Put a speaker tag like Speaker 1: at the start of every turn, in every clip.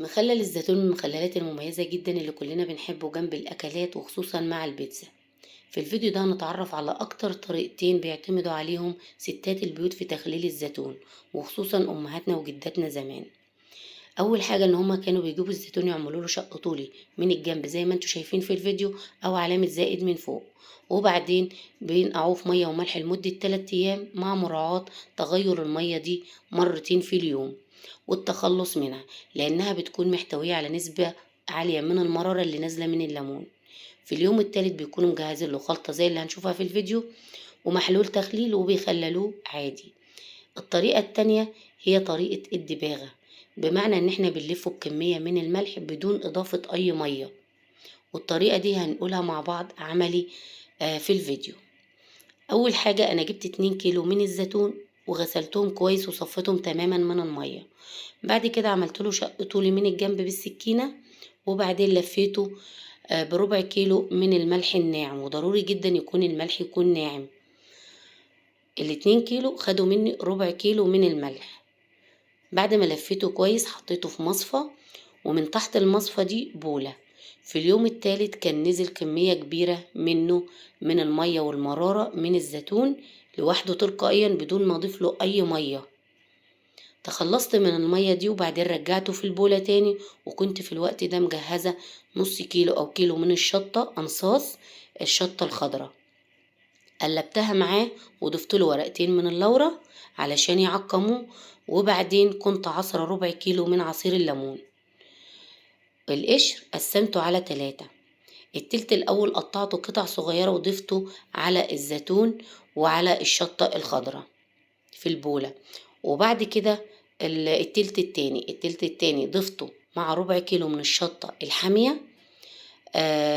Speaker 1: مخلل الزيتون من المخللات المميزة جدا اللي كلنا بنحبه جنب الأكلات وخصوصا مع البيتزا. في الفيديو ده هنتعرف على أكتر طريقتين بيعتمدوا عليهم ستات البيوت في تخليل الزيتون، وخصوصا أمهاتنا وجداتنا زمان. أول حاجة إن هما كانوا بيجيبوا الزيتون يعملوا له شق طولي من الجنب زي ما انتوا شايفين في الفيديو، أو علامة زائد من فوق، وبعدين بينقعوه في مية وملح لمدة 3 أيام مع مراعاة تغير المية دي مرتين في اليوم والتخلص منها، لأنها بتكون محتوية على نسبة عالية من المرارة اللي نازلة من الليمون. في اليوم التالت بيكونوا مجهزين له خلطة زي اللي هنشوفها في الفيديو ومحلول تخليل وبيخللوه عادي. الطريقة التانية هي طريقة الدباغة، بمعنى ان احنا بنلفه بكمية من الملح بدون اضافة اي مية، والطريقة دي هنقولها مع بعض عملي في الفيديو. اول حاجة انا جبت 2 كيلو من الزيتون وغسلتهم كويس وصفتهم تماما من المية. بعد كده عملت له شق طولي من الجنب بالسكينة، وبعدين لفيته بربع كيلو من الملح الناعم، وضروري جدا يكون الملح يكون ناعم. ال2 كيلو خدوا مني ربع كيلو من الملح. بعد ما لفيته كويس حطيته في مصفى، ومن تحت المصفى دي بولة. في اليوم التالت كان نزل كمية كبيرة منه من المية والمرارة من الزيتون لوحده تلقائيا بدون ما اضيف له اي مية. تخلصت من المية دي وبعدين رجعته في البولة تاني، وكنت في الوقت ده مجهزة نص كيلو او كيلو من الشطة انصاص، الشطة الخضراء. قلبتها معاه وضفت له ورقتين من اللورة علشان يعقموه، وبعدين كنت عصرة ربع كيلو من عصير الليمون. القشر قسمته على 3، التلت الأول قطعته قطع صغيرة وضفته على الزيتون وعلى الشطة الخضراء في البولة. وبعد كده التلت التاني ضفته مع ربع كيلو من الشطة الحامية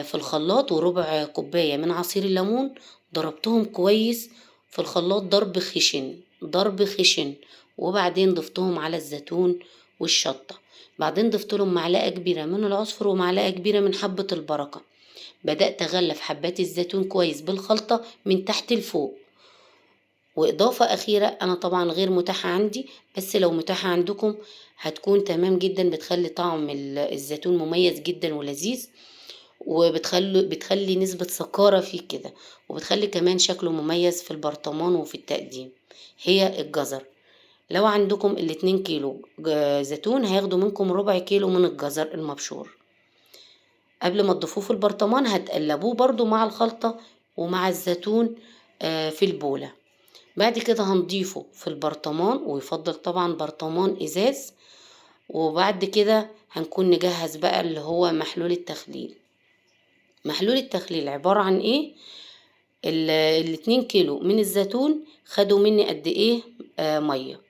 Speaker 1: في الخلاط، وربع كوباية من عصير الليمون. ضربتهم كويس في الخلاط ضرب خشن ضرب خشن، وبعدين ضفتهم على الزيتون والشطة. بعدين ضفت لهم معلقة كبيرة من العصفر ومعلقة كبيرة من حبة البركة. بدأت أغلف حبات الزيتون كويس بالخلطة من تحت لفوق. وإضافة أخيرة أنا طبعا غير متاحة عندي، بس لو متاحة عندكم هتكون تمام جدا، بتخلي طعم الزيتون مميز جدا ولذيذ، بتخلي نسبة سكارة فيه كده، وبتخلي كمان شكله مميز في البرطمان وفي التقديم. هي الجزر، لو عندكم ال2 كيلو زيتون هياخدوا منكم ربع كيلو من الجزر المبشور. قبل ما تضيفوه في البرطمان هتقلبوه برضو مع الخلطة ومع الزيتون في البولة. بعد كده هنضيفه في البرطمان، ويفضل طبعا برطمان ازاز. وبعد كده هنكون نجهز بقى اللي هو محلول التخليل. محلول التخليل عبارة عن ايه؟ ال2 كيلو من الزيتون خدوا مني قد ايه مية.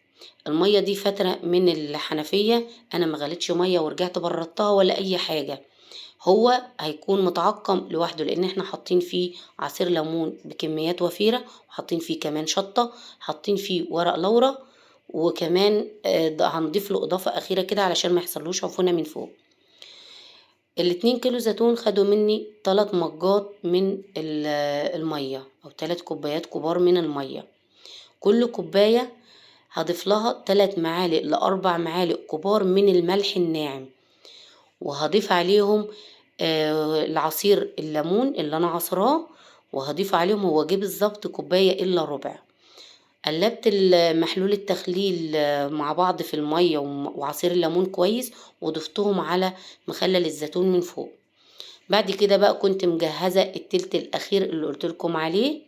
Speaker 1: المية دي فترة من الحنفية، انا ما غليتش مية ورجعت بردتها ولا اي حاجة. هو هيكون متعقم لوحده لان احنا حاطين فيه عصير ليمون بكميات وفيرة، وحاطين فيه كمان شطة، حاطين فيه ورق لورا، وكمان هنضيف له اضافة اخيرة كده علشان ما يحصلوش عفونة من فوق. ال2 كيلو زيتون خدوا مني 3 مجات من المية، او 3 كوبايات كبار من المية. كل كوباية هضيف لها 3 معالق ل4 معالق كبار من الملح الناعم، وهضيف عليهم العصير الليمون اللي انا عصراه، وهضيف عليهم هو جه بالظبط كوباية الا ربع. قلبت المحلول التخليل مع بعض في المية وعصير الليمون كويس، وضفتهم على مخلل الزيتون من فوق. بعد كده بقى كنت مجهزة التلت الأخير اللي قلت لكم عليه،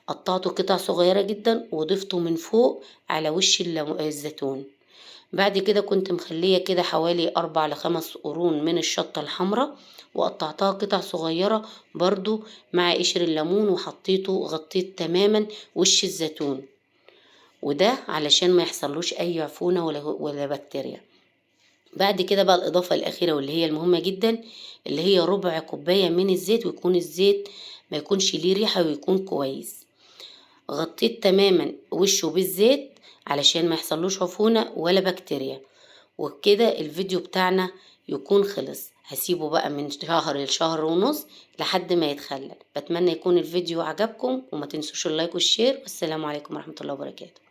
Speaker 1: قطعته قطع صغيرة جدا وضفته من فوق على وش الزيتون. بعد كده كنت مخلية كده حوالي 4 ل5 قرون من الشطة الحمراء، وقطعتها قطع صغيرة برضو مع قشر الليمون، وحطيته غطيت تماما وش الزيتون، وده علشان ما يحصلوش اي عفونة ولا بكتيريا. بعد كده بقى الاضافة الاخيرة واللي هي المهمة جدا، اللي هي ربع كوباية من الزيت، ويكون الزيت ما يكونش ليه ريحة ويكون كويس. غطيت تماما وشه بالزيت علشان ما يحصلوش عفونة ولا بكتيريا. وبكده الفيديو بتاعنا يكون خلص. هسيبه بقى من شهر لشهر ونص لحد ما يتخلل. بتمنى يكون الفيديو عجبكم، وما تنسوش اللايك والشير، والسلام عليكم ورحمة الله وبركاته.